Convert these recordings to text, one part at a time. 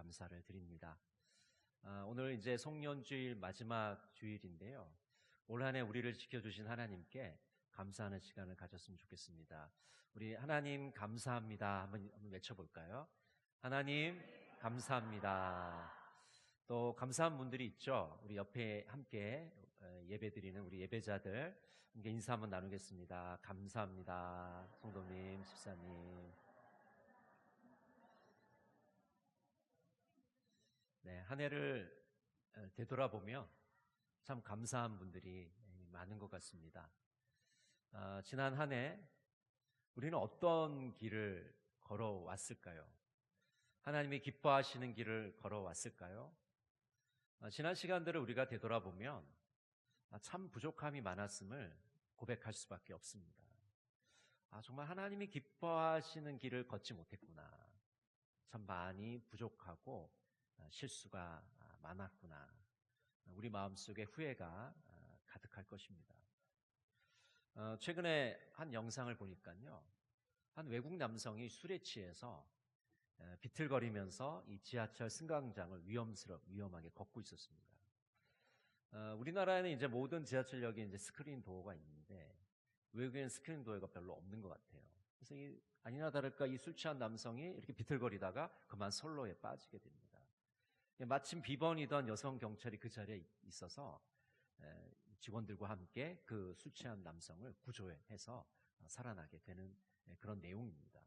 감사를 드립니다. 오늘 이제 송년주일 마지막 주일인데요. 올 한 해 우리를 지켜주신 하나님께 감사하는 시간을 가졌으면 좋겠습니다. 우리 하나님 감사합니다. 한번 외쳐볼까요? 하나님 감사합니다. 또 감사한 분들이 있죠. 우리 옆에 함께 예배드리는 우리 예배자들 함께 인사 한번 나누겠습니다. 감사합니다. 성도님, 집사님. 네, 한 해를 되돌아보면 참 감사한 분들이 많은 것 같습니다. 지난 한 해 우리는 어떤 길을 걸어왔을까요? 하나님이 기뻐하시는 길을 걸어왔을까요? 지난 시간들을 우리가 되돌아보면 참 부족함이 많았음을 고백할 수밖에 없습니다. 정말 하나님이 기뻐하시는 길을 걷지 못했구나. 참 많이 부족하고 실수가 많았구나. 우리 마음속에 후회가 가득할 것입니다. 최근에 한 영상을 보니까요. 한 외국 남성이 술에 취해서 비틀거리면서 이 지하철 승강장을 위험하게 걷고 있었습니다. 우리나라에는 이제 모든 지하철역에 이제 스크린 도어가 있는데 외국에는 스크린 도어가 별로 없는 것 같아요. 그래서 아니나 다를까 이 술 취한 남성이 이렇게 비틀거리다가 그만 선로에 빠지게 됩니다. 마침 비번이던 여성 경찰이 그 자리에 있어서 직원들과 함께 그 술 취한 남성을 구조해서 살아나게 되는 그런 내용입니다.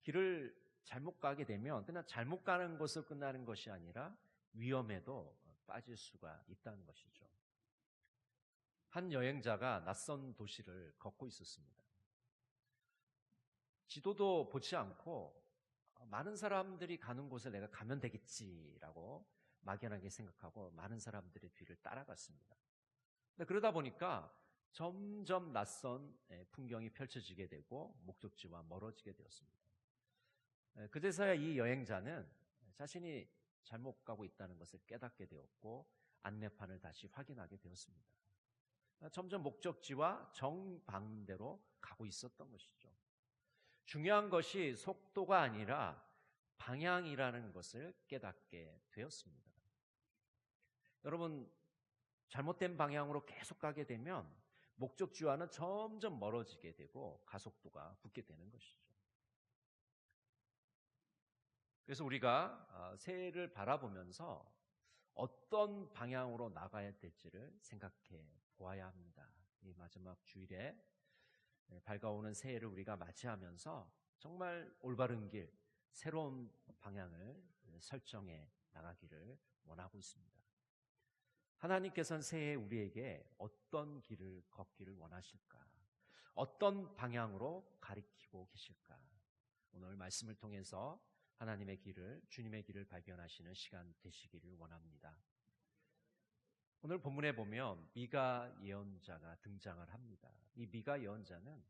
길을 잘못 가게 되면 그냥 잘못 가는 것으로 끝나는 것이 아니라 위험에도 빠질 수가 있다는 것이죠. 한 여행자가 낯선 도시를 걷고 있었습니다. 지도도 보지 않고 많은 사람들이 가는 곳에 내가 가면 되겠지라고 막연하게 생각하고 많은 사람들의 뒤를 따라갔습니다. 그러다 보니까 점점 낯선 풍경이 펼쳐지게 되고 목적지와 멀어지게 되었습니다. 그제서야 이 여행자는 자신이 잘못 가고 있다는 것을 깨닫게 되었고 안내판을 다시 확인하게 되었습니다. 점점 목적지와 정반대로 가고 있었던 것이죠. 중요한 것이 속도가 아니라 방향이라는 것을 깨닫게 되었습니다. 여러분, 잘못된 방향으로 계속 가게 되면 목적지와는 점점 멀어지게 되고 가속도가 붙게 되는 것이죠. 그래서 우리가 새해를 바라보면서 어떤 방향으로 나가야 될지를 생각해 보아야 합니다. 이 마지막 주일에 밝아오는 새해를 우리가 맞이하면서 정말 올바른 길, 새로운 방향을 설정해 나가기를 원하고 있습니다. 하나님께서는 새해에 우리에게 어떤 길을 걷기를 원하실까? 어떤 방향으로 가리키고 계실까? 오늘 말씀을 통해서 하나님의 길을, 주님의 길을 발견하시는 시간 되시기를 원합니다. 오늘 본문에 보면 미가 예언자가 등장을 합니다. 이 미가 예언자는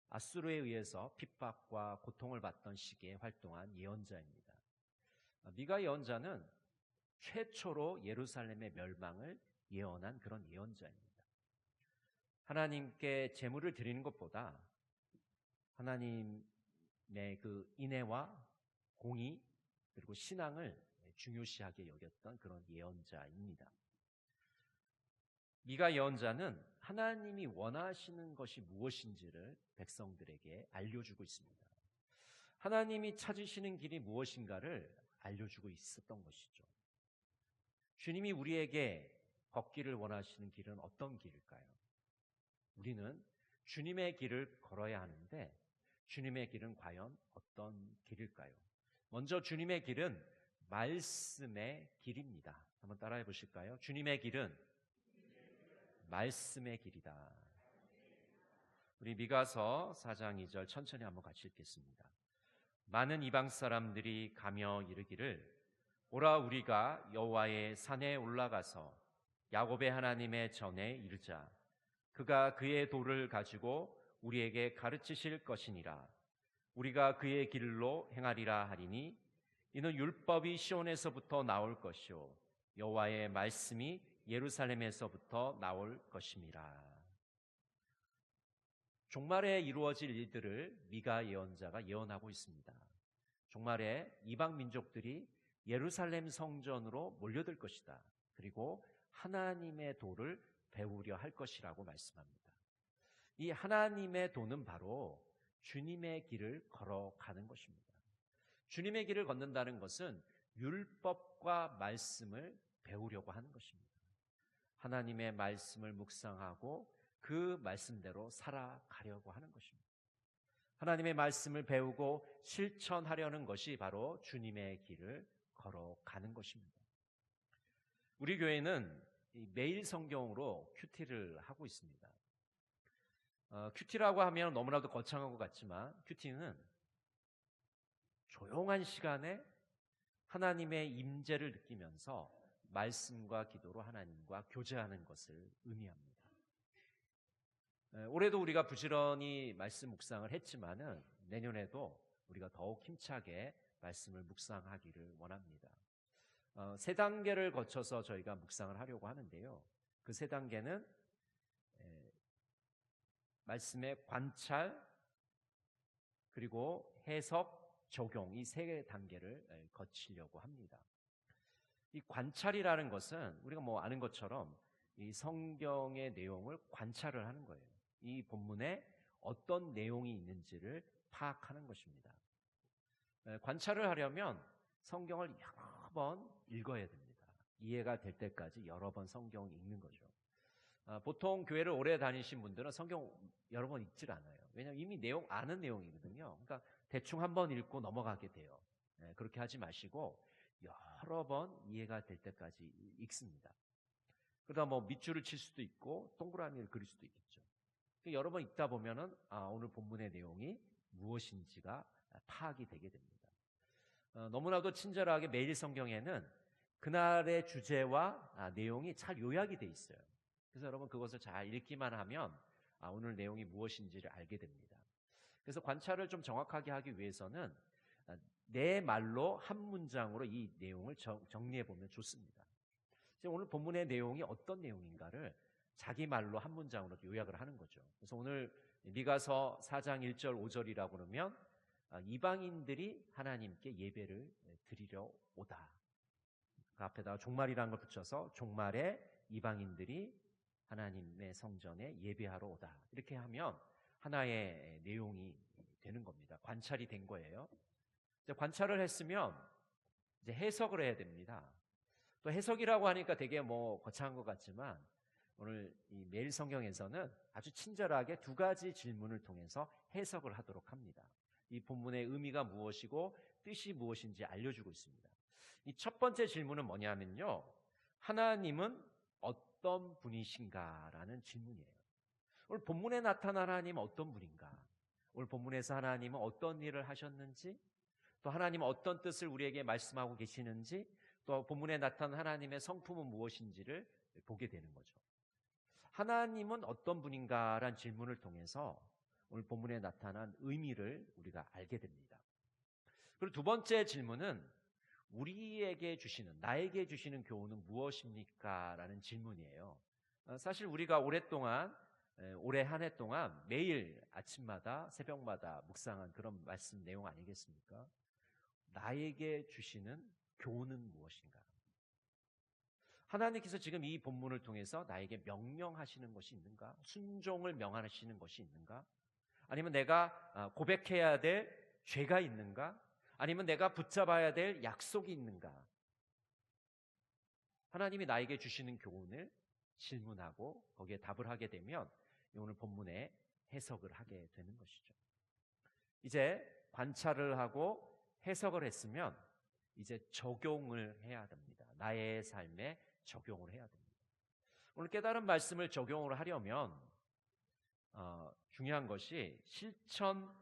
아수르에 의해서 핍박과 고통을 받던 시기에 활동한 예언자입니다. 미가 예언자는 최초로 예루살렘의 멸망을 예언한 그런 예언자입니다. 하나님께 제물을 드리는 것보다 하나님의 그 인애와 공의 그리고 신앙을 중요시하게 여겼던 그런 예언자입니다. 미가 예언자는 하나님이 원하시는 것이 무엇인지를 백성들에게 알려주고 있습니다. 하나님이 찾으시는 길이 무엇인가를 알려주고 있었던 것이죠. 주님이 우리에게 걷기를 원하시는 길은 어떤 길일까요? 우리는 주님의 길을 걸어야 하는데 주님의 길은 과연 어떤 길일까요? 먼저 주님의 길은 말씀의 길입니다. 한번 따라해 보실까요? 주님의 길은 말씀의 길이다. 우리 미가서 4장 2절 천천히 한번 같이 읽겠습니다. 많은 이방 사람들이 가며 이르기를 오라 우리가 여호와의 산에 올라가서 야곱의 하나님의 전에 이르자. 그가 그의 도를 가지고 우리에게 가르치실 것이니라. 우리가 그의 길로 행하리라 하리니 이는 율법이 시온에서부터 나올 것이요 여호와의 말씀이 예루살렘에서부터 나올 것임이라. 종말에 이루어질 일들을 미가 예언자가 예언하고 있습니다. 종말에 이방 민족들이 예루살렘 성전으로 몰려들 것이다. 그리고 하나님의 도를 배우려 할 것이라고 말씀합니다. 이 하나님의 도는 바로 주님의 길을 걸어가는 것입니다. 주님의 길을 걷는다는 것은 율법과 말씀을 배우려고 하는 것입니다. 하나님의 말씀을 묵상하고 그 말씀대로 살아가려고 하는 것입니다. 하나님의 말씀을 배우고 실천하려는 것이 바로 주님의 길을 걸어가는 것입니다. 우리 교회는 매일 성경으로 큐티를 하고 있습니다. 큐티라고 하면 너무나도 거창한 것 같지만 큐티는 조용한 시간에 하나님의 임재를 느끼면서 말씀과 기도로 하나님과 교제하는 것을 의미합니다. 올해도 우리가 부지런히 말씀 묵상을 했지만은 내년에도 우리가 더욱 힘차게 말씀을 묵상하기를 원합니다. 세 단계를 거쳐서 저희가 묵상을 하려고 하는데요. 그 세 단계는 말씀의 관찰, 그리고 해석, 적용, 이 세 단계를 거치려고 합니다. 이 관찰이라는 것은 우리가 아는 것처럼 이 성경의 내용을 관찰을 하는 거예요. 이 본문에 어떤 내용이 있는지를 파악하는 것입니다. 관찰을 하려면 성경을 여러 번 읽어야 됩니다. 이해가 될 때까지 여러 번 성경을 읽는 거죠. 보통 교회를 오래 다니신 분들은 성경 여러 번 읽질 않아요. 왜냐하면 이미 아는 내용이거든요. 그러니까 대충 한 번 읽고 넘어가게 돼요. 그렇게 하지 마시고 여러 번 이해가 될 때까지 읽습니다. 그러다 밑줄을 칠 수도 있고 동그라미를 그릴 수도 있겠죠. 여러 번 읽다 보면은 오늘 본문의 내용이 무엇인지가 파악이 되게 됩니다. 너무나도 친절하게 매일 성경에는 그날의 주제와 내용이 잘 요약이 돼 있어요. 그래서 여러분 그것을 잘 읽기만 하면 오늘 내용이 무엇인지를 알게 됩니다. 그래서 관찰을 좀 정확하게 하기 위해서는 내 말로 한 문장으로 이 내용을 정리해 보면 좋습니다. 오늘 본문의 내용이 어떤 내용인가를 자기 말로 한 문장으로 요약을 하는 거죠. 그래서 오늘 미가서 4장 1절 5절이라고 그러면 이방인들이 하나님께 예배를 드리려 오다. 그 앞에다가 종말이라는 걸 붙여서 종말에 이방인들이 하나님의 성전에 예배하러 오다. 이렇게 하면 하나의 내용이 되는 겁니다. 관찰이 된 거예요. 이제 관찰을 했으면 이제 해석을 해야 됩니다. 또 해석이라고 하니까 되게 거창한 것 같지만 오늘 이 매일 성경에서는 아주 친절하게 두 가지 질문을 통해서 해석을 하도록 합니다. 이 본문의 의미가 무엇이고 뜻이 무엇인지 알려주고 있습니다. 이 첫 번째 질문은 뭐냐면요. 하나님은 어떤 분이신가라는 질문이에요. 오늘 본문에 나타난 하나님은 어떤 분인가? 오늘 본문에서 하나님은 어떤 일을 하셨는지, 또 하나님은 어떤 뜻을 우리에게 말씀하고 계시는지, 또 본문에 나타난 하나님의 성품은 무엇인지를 보게 되는 거죠. 하나님은 어떤 분인가라는 질문을 통해서 오늘 본문에 나타난 의미를 우리가 알게 됩니다. 그리고 두 번째 질문은 나에게 주시는 교훈은 무엇입니까? 라는 질문이에요. 사실 우리가 올해 한 해 동안 매일 아침마다 새벽마다 묵상한 그런 말씀 내용 아니겠습니까? 나에게 주시는 교훈은 무엇인가? 하나님께서 지금 이 본문을 통해서 나에게 명령하시는 것이 있는가? 순종을 명하시는 것이 있는가? 아니면 내가 고백해야 될 죄가 있는가? 아니면 내가 붙잡아야 될 약속이 있는가? 하나님이 나에게 주시는 교훈을 질문하고 거기에 답을 하게 되면 오늘 본문에 해석을 하게 되는 것이죠. 이제 관찰을 하고 해석을 했으면 이제 적용을 해야 됩니다. 나의 삶에 적용을 해야 됩니다. 오늘 깨달은 말씀을 적용을 하려면 중요한 것이 실천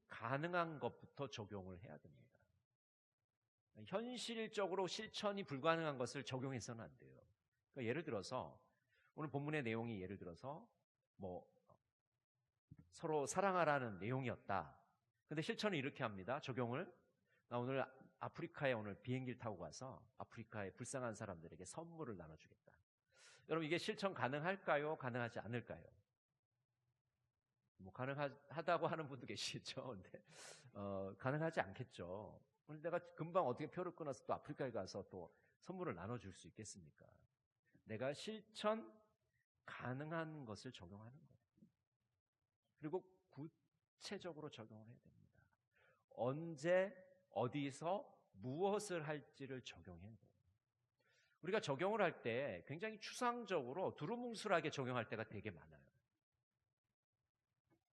가능한 것부터 적용을 해야 됩니다. 현실적으로 실천이 불가능한 것을 적용해서는 안 돼요. 그러니까 예를 들어서 오늘 본문의 내용이 예를 들어서 서로 사랑하라는 내용이었다. 근데 실천을 이렇게 합니다. 적용을. 나 오늘 아프리카에 비행기를 타고 가서 아프리카의 불쌍한 사람들에게 선물을 나눠주겠다. 여러분 이게 실천 가능할까요? 가능하지 않을까요? 가능하다고 하는 분도 계시죠. 근데 가능하지 않겠죠. 오늘 내가 금방 어떻게 표를 끊어서 또 아프리카에 가서 또 선물을 나눠줄 수 있겠습니까? 내가 실천 가능한 것을 적용하는 거예요. 그리고 구체적으로 적용을 해야 됩니다. 언제, 어디서, 무엇을 할지를 적용해야 돼요. 우리가 적용을 할 때 굉장히 추상적으로 두루뭉술하게 적용할 때가 되게 많아요.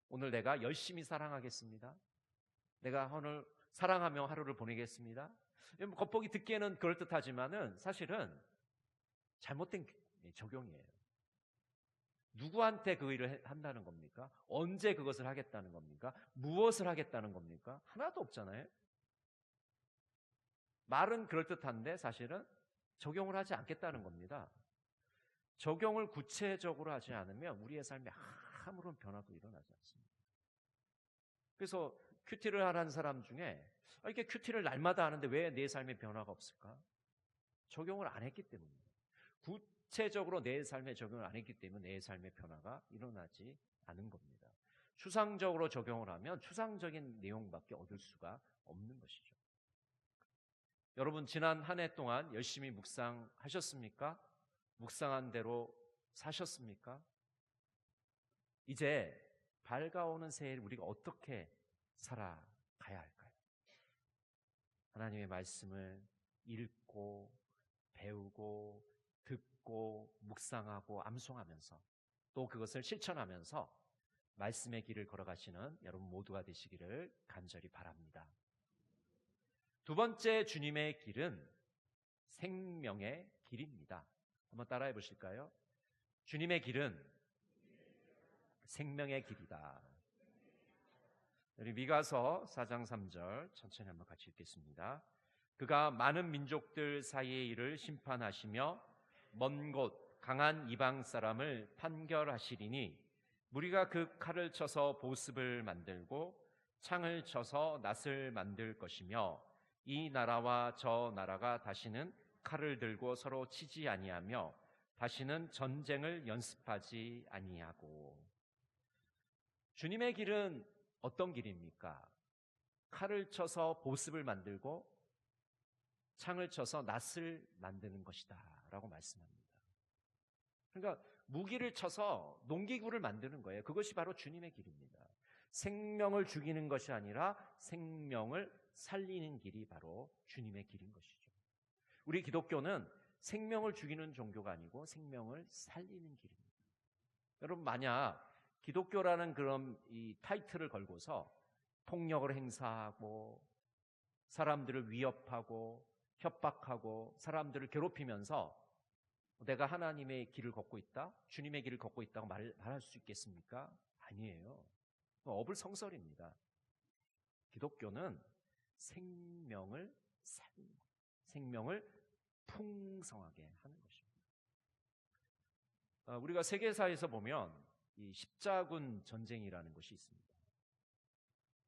오늘 내가 열심히 사랑하겠습니다. 내가 오늘 사랑하며 하루를 보내겠습니다. 겉보기 듣기에는 그럴듯하지만은 사실은 잘못된 적용이에요. 누구한테 그 일을 한다는 겁니까? 언제 그것을 하겠다는 겁니까? 무엇을 하겠다는 겁니까? 하나도 없잖아요. 말은 그럴듯한데 사실은 적용을 하지 않겠다는 겁니다. 적용을 구체적으로 하지 않으면 우리의 삶에 아무런 변화도 일어나지 않습니다. 그래서 큐티를 하는 사람 중에 이렇게 큐티를 날마다 하는데 왜 내 삶에 변화가 없을까? 적용을 안 했기 때문입니다. 구체적으로 내 삶에 적용을 안 했기 때문에 내 삶의 변화가 일어나지 않은 겁니다. 추상적으로 적용을 하면 추상적인 내용밖에 얻을 수가 없는 것이죠. 여러분 지난 한 해 동안 열심히 묵상하셨습니까? 묵상한 대로 사셨습니까? 이제 밝아오는 새해를 우리가 어떻게 살아가야 할까요? 하나님의 말씀을 읽고 배우고 듣고 묵상하고 암송하면서 또 그것을 실천하면서 말씀의 길을 걸어가시는 여러분 모두가 되시기를 간절히 바랍니다. 두 번째 주님의 길은 생명의 길입니다. 한번 따라해 보실까요? 주님의 길은 생명의 길이다. 우리 미가서 4장 3절 천천히 한번 같이 읽겠습니다. 그가 많은 민족들 사이의 일을 심판하시며 먼 곳 강한 이방 사람을 판결하시리니 무리가 그 칼을 쳐서 보습을 만들고 창을 쳐서 낫을 만들 것이며 이 나라와 저 나라가 다시는 칼을 들고 서로 치지 아니하며 다시는 전쟁을 연습하지 아니하고. 주님의 길은 어떤 길입니까? 칼을 쳐서 보습을 만들고 창을 쳐서 낫을 만드는 것이다 라고 말씀합니다. 그러니까 무기를 쳐서 농기구를 만드는 거예요. 그것이 바로 주님의 길입니다. 생명을 죽이는 것이 아니라 생명을 살리는 길이 바로 주님의 길인 것이죠. 우리 기독교는 생명을 죽이는 종교가 아니고 생명을 살리는 길입니다. 여러분 만약 기독교라는 그런 이 타이틀을 걸고서 폭력을 행사하고 사람들을 위협하고 협박하고 사람들을 괴롭히면서 내가 하나님의 길을 걷고 있다, 주님의 길을 걷고 있다고 말할 수 있겠습니까? 아니에요. 어불성설입니다. 기독교는 생명을 살리는 것, 생명을 풍성하게 하는 것입니다. 우리가 세계사에서 보면 이 십자군 전쟁이라는 것이 있습니다.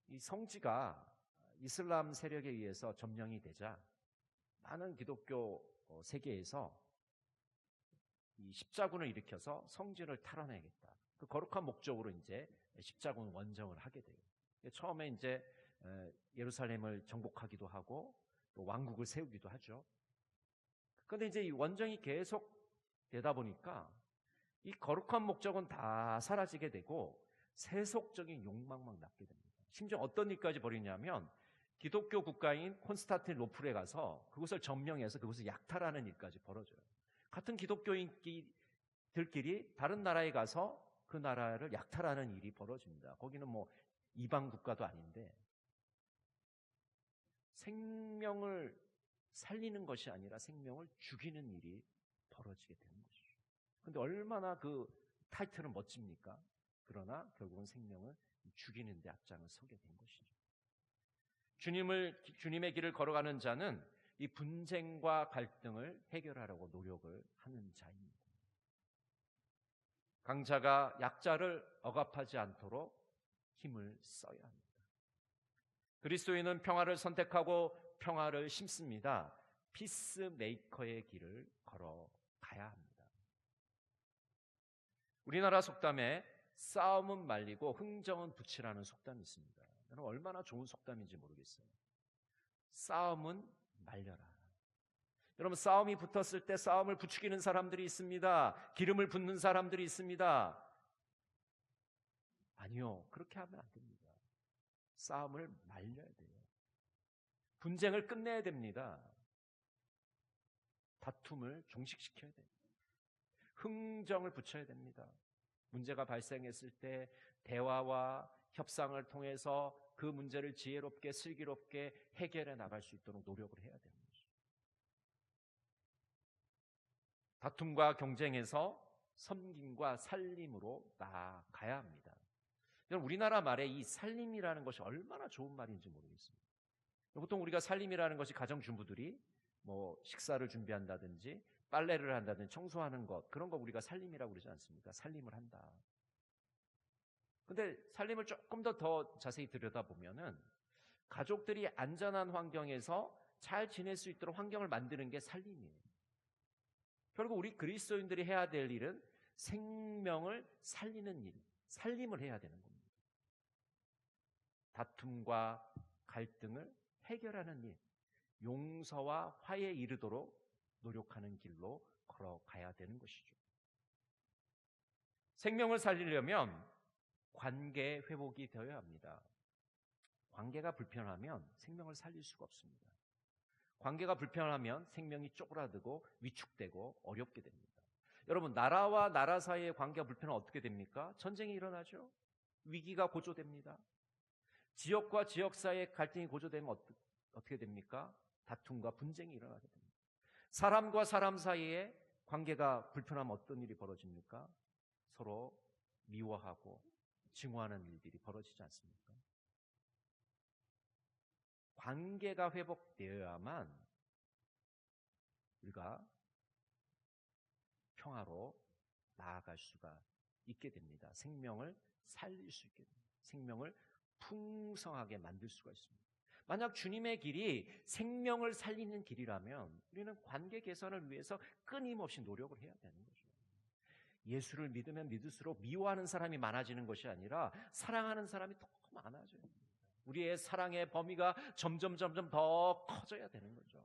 이 성지가 이슬람 세력에 의해서 점령이 되자 많은 기독교 세계에서 이 십자군을 일으켜서 성지를 탈환해야겠다. 그 거룩한 목적으로 이제 십자군 원정을 하게 돼요. 처음에 이제 예루살렘을 정복하기도 하고 또 왕국을 세우기도 하죠. 그런데 이제 이 원정이 계속 되다 보니까 이 거룩한 목적은 다 사라지게 되고 세속적인 욕망만 남게 됩니다. 심지어 어떤 일까지 벌이냐면 기독교 국가인 콘스탄티노플에 가서 그것을 점령해서 그것을 약탈하는 일까지 벌어져요. 같은 기독교인들끼리 다른 나라에 가서 그 나라를 약탈하는 일이 벌어집니다. 거기는 뭐 이방 국가도 아닌데 생명을 살리는 것이 아니라 생명을 죽이는 일이 벌어지게 되는 것이죠. 그런데 얼마나 그 타이틀은 멋집니까? 그러나 결국은 생명을 죽이는 데 앞장을 서게 된 것이죠. 주님의 길을 걸어가는 자는 이 분쟁과 갈등을 해결하려고 노력을 하는 자입니다. 강자가 약자를 억압하지 않도록 힘을 써야 합니다. 그리스도인은 평화를 선택하고 평화를 심습니다. 피스메이커의 길을 걸어가야 합니다. 우리나라 속담에 싸움은 말리고 흥정은 붙이라는 속담이 있습니다. 여러분 얼마나 좋은 속담인지 모르겠어요. 싸움은 말려라. 여러분, 싸움이 붙었을 때 싸움을 부추기는 사람들이 있습니다. 기름을 붓는 사람들이 있습니다. 아니요, 그렇게 하면 안 됩니다. 싸움을 말려야 돼요. 분쟁을 끝내야 됩니다. 다툼을 종식시켜야 됩니다. 흥정을 붙여야 됩니다. 문제가 발생했을 때 대화와 협상을 통해서 그 문제를 지혜롭게 슬기롭게 해결해 나갈 수 있도록 노력을 해야 되는 거죠. 다툼과 경쟁에서 섬김과 살림으로 나아가야 합니다. 여러분, 우리나라 말에 이 살림이라는 것이 얼마나 좋은 말인지 모르겠습니다. 보통 우리가 살림이라는 것이 가정주부들이 식사를 준비한다든지 빨래를 한다든지 청소하는 것, 그런 거 우리가 살림이라고 그러지 않습니까? 살림을 한다. 근데 살림을 조금 더 자세히 들여다보면은 가족들이 안전한 환경에서 잘 지낼 수 있도록 환경을 만드는 게 살림이에요. 결국 우리 그리스도인들이 해야 될 일은 생명을 살리는 일, 살림을 해야 되는 겁니다. 다툼과 갈등을 해결하는 일, 용서와 화해에 이르도록 노력하는 길로 걸어가야 되는 것이죠. 생명을 살리려면 관계 회복이 되어야 합니다. 관계가 불편하면 생명을 살릴 수가 없습니다. 관계가 불편하면 생명이 쪼그라들고 위축되고 어렵게 됩니다. 여러분, 나라와 나라 사이의 관계가 불편하면 어떻게 됩니까? 전쟁이 일어나죠. 위기가 고조됩니다. 지역과 지역 사이의 갈등이 고조되면 어떻게 됩니까? 다툼과 분쟁이 일어나게 됩니다. 사람과 사람 사이에 관계가 불편하면 어떤 일이 벌어집니까? 서로 미워하고 증오하는 일들이 벌어지지 않습니까? 관계가 회복되어야만 우리가 평화로 나아갈 수가 있게 됩니다. 생명을 살릴 수 있게 됩니다. 생명을 풍성하게 만들 수가 있습니다. 만약 주님의 길이 생명을 살리는 길이라면 우리는 관계 개선을 위해서 끊임없이 노력을 해야 되는 거죠. 예수를 믿으면 믿을수록 미워하는 사람이 많아지는 것이 아니라 사랑하는 사람이 더 많아져야 됩니다. 우리의 사랑의 범위가 점점 더 커져야 되는 거죠.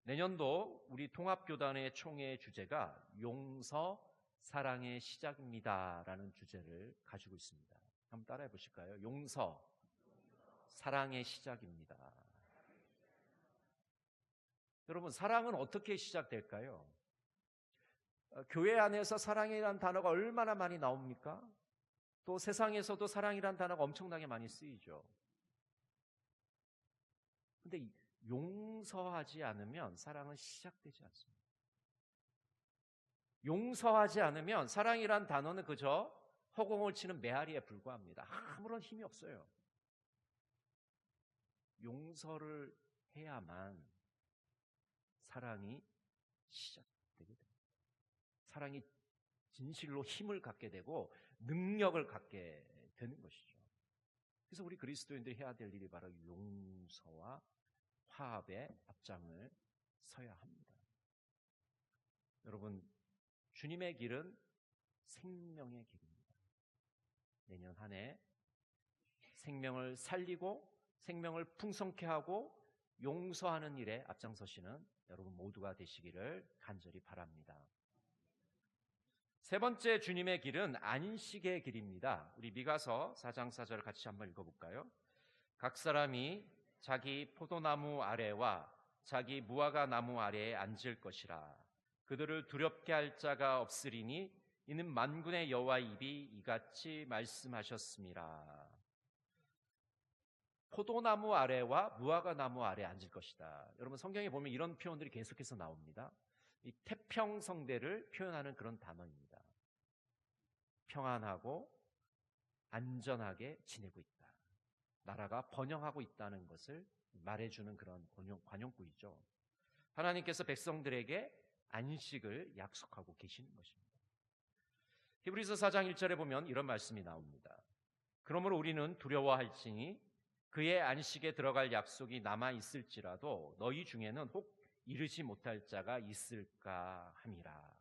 내년도 우리 통합교단의 총회 주제가 용서, 사랑의 시작입니다라는 주제를 가지고 있습니다. 한번 따라해 보실까요? 용서, 사랑의 시작입니다. 여러분, 사랑은 어떻게 시작될까요? 교회 안에서 사랑이라는 단어가 얼마나 많이 나옵니까? 또 세상에서도 사랑이라는 단어가 엄청나게 많이 쓰이죠. 근데 용서하지 않으면 사랑은 시작되지 않습니다. 용서하지 않으면 사랑이란 단어는 그저 허공을 치는 메아리에 불과합니다. 아무런 힘이 없어요. 용서를 해야만 사랑이 시작되게 됩니다. 사랑이 진실로 힘을 갖게 되고 능력을 갖게 되는 것이죠. 그래서 우리 그리스도인들이 해야 될 일이 바로 용서와 화합의 앞장을 서야 합니다. 여러분, 주님의 길은 생명의 길입니다. 내년 한 해 생명을 살리고 생명을 풍성케 하고 용서하는 일에 앞장서시는 여러분 모두가 되시기를 간절히 바랍니다. 세 번째 주님의 길은 안식의 길입니다. 우리 미가서 4장 4절 같이 한번 읽어볼까요? 각 사람이 자기 포도나무 아래와 자기 무화과 나무 아래에 앉을 것이라. 그들을 두렵게 할 자가 없으리니 이는 만군의 여호와의 입이 이같이 말씀하셨습니다. 포도나무 아래와 무화과 나무 아래에 앉을 것이다. 여러분, 성경에 보면 이런 표현들이 계속해서 나옵니다. 이 태평성대를 표현하는 그런 단어입니다. 평안하고 안전하게 지내고 있다. 나라가 번영하고 있다는 것을 말해주는 그런 관용구이죠. 하나님께서 백성들에게 안식을 약속하고 계시는 것입니다. 히브리서 4장 1절에 보면 이런 말씀이 나옵니다. 그러므로 우리는 두려워할지니 그의 안식에 들어갈 약속이 남아 있을지라도 너희 중에는 혹 이르지 못할 자가 있을까 함이라.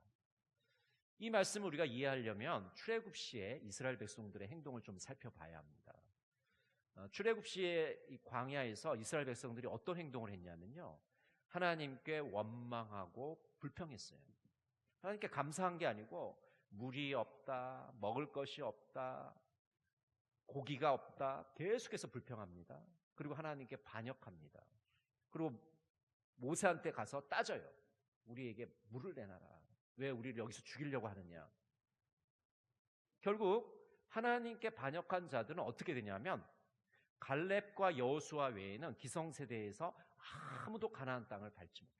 이 말씀을 우리가 이해하려면 출애굽 시에 이스라엘 백성들의 행동을 좀 살펴봐야 합니다. 출애굽시의 이 광야에서 이스라엘 백성들이 어떤 행동을 했냐면요, 하나님께 원망하고 불평했어요. 하나님께 감사한 게 아니고 물이 없다, 먹을 것이 없다, 고기가 없다, 계속해서 불평합니다. 그리고 하나님께 반역합니다. 그리고 모세한테 가서 따져요. 우리에게 물을 내놔라. 왜 우리를 여기서 죽이려고 하느냐. 결국 하나님께 반역한 자들은 어떻게 되냐면 갈렙과 여호수아 외에는 기성세대에서 아무도 가나안 땅을 밟지 못합니다.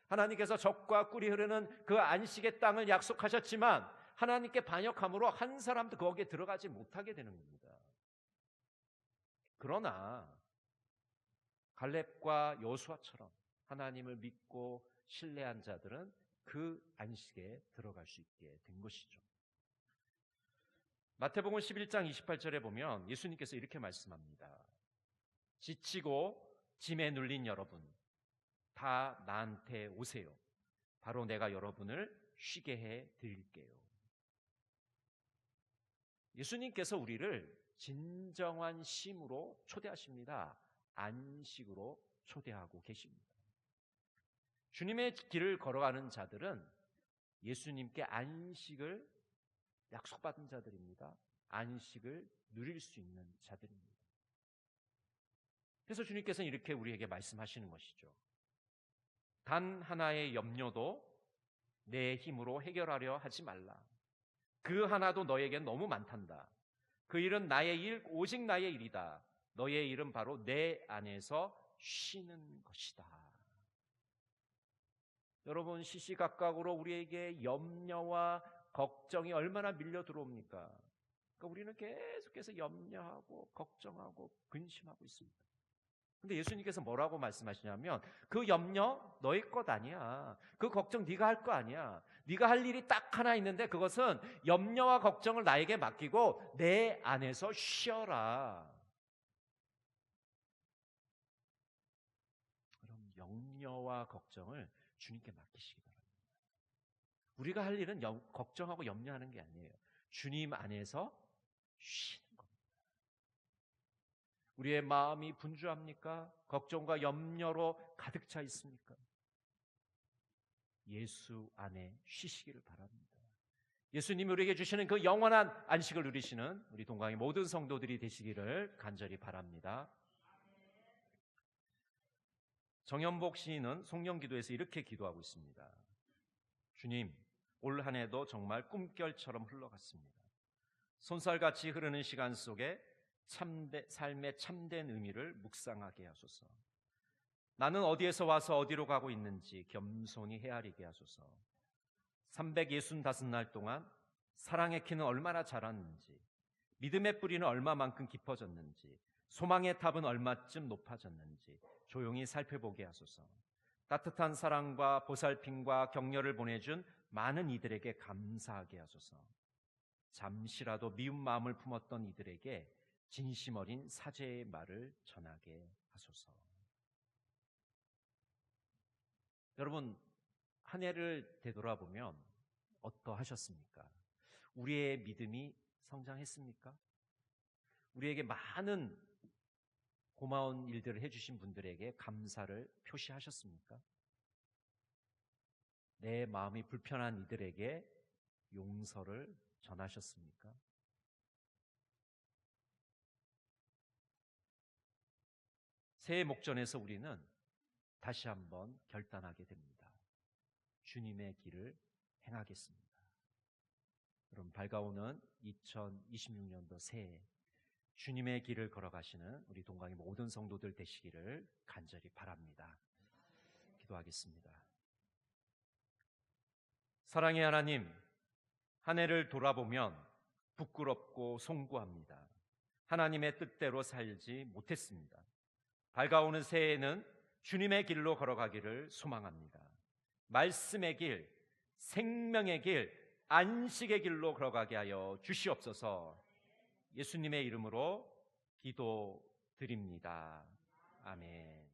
하나님께서 젖과 꿀이 흐르는 그 안식의 땅을 약속하셨지만 하나님께 반역함으로 한 사람도 거기에 들어가지 못하게 되는 겁니다. 그러나 갈렙과 여호수아처럼 하나님을 믿고 신뢰한 자들은 그 안식에 들어갈 수 있게 된 것이죠. 마태복음 11장 28절에 보면 예수님께서 이렇게 말씀합니다. 지치고 짐에 눌린 여러분, 다 나한테 오세요. 바로 내가 여러분을 쉬게 해 드릴게요. 예수님께서 우리를 진정한 쉼으로 초대하십니다. 안식으로 초대하고 계십니다. 주님의 길을 걸어가는 자들은 예수님께 안식을 약속받은 자들입니다. 안식을 누릴 수 있는 자들입니다. 그래서 주님께서는 이렇게 우리에게 말씀하시는 것이죠. 단 하나의 염려도 내 힘으로 해결하려 하지 말라. 그 하나도 너에겐 너무 많단다. 그 일은 나의 일, 오직 나의 일이다. 너의 일은 바로 내 안에서 쉬는 것이다. 여러분, 시시각각으로 우리에게 염려와 걱정이 얼마나 밀려 들어옵니까? 그러니까 우리는 계속해서 염려하고 걱정하고 근심하고 있습니다. 근데 예수님께서 뭐라고 말씀하시냐면 그 염려 너희 것 아니야. 그 걱정 네가 할 거 아니야. 네가 할 일이 딱 하나 있는데 그것은 염려와 걱정을 나에게 맡기고 내 안에서 쉬어라. 그럼 염려와 걱정을 주님께 맡기시기 바랍니다. 우리가 할 일은 걱정하고 염려하는 게 아니에요. 주님 안에서 쉬는 겁니다. 우리의 마음이 분주합니까? 걱정과 염려로 가득 차 있습니까? 예수 안에 쉬시기를 바랍니다. 예수님이 우리에게 주시는 그 영원한 안식을 누리시는 우리 동강의 모든 성도들이 되시기를 간절히 바랍니다. 정연복 시인은 송년기도에서 이렇게 기도하고 있습니다. 주님, 올 한 해도 정말 꿈결처럼 흘러갔습니다. 손살같이 흐르는 시간 속에 삶의 참된 의미를 묵상하게 하소서. 나는 어디에서 와서 어디로 가고 있는지 겸손히 헤아리게 하소서. 365날 동안 사랑의 키는 얼마나 자랐는지, 믿음의 뿌리는 얼마만큼 깊어졌는지, 소망의 탑은 얼마쯤 높아졌는지 조용히 살펴보게 하소서. 따뜻한 사랑과 보살핌과 격려를 보내준 많은 이들에게 감사하게 하소서. 잠시라도 미운 마음을 품었던 이들에게 진심 어린 사죄의 말을 전하게 하소서. 여러분, 한 해를 되돌아보면 어떠하셨습니까? 우리의 믿음이 성장했습니까? 우리에게 많은 고마운 일들을 해주신 분들에게 감사를 표시하셨습니까? 내 마음이 불편한 이들에게 용서를 전하셨습니까? 새해 목전에서 우리는 다시 한번 결단하게 됩니다. 주님의 길을 행하겠습니다. 여러분, 밝아오는 2026년도 새해 주님의 길을 걸어가시는 우리 동강의 모든 성도들 되시기를 간절히 바랍니다. 기도하겠습니다. 사랑의 하나님, 한 해를 돌아보면 부끄럽고 송구합니다. 하나님의 뜻대로 살지 못했습니다. 밝아오는 새해에는 주님의 길로 걸어가기를 소망합니다. 말씀의 길, 생명의 길, 안식의 길로 걸어가게 하여 주시옵소서. 예수님의 이름으로 기도드립니다. 아멘.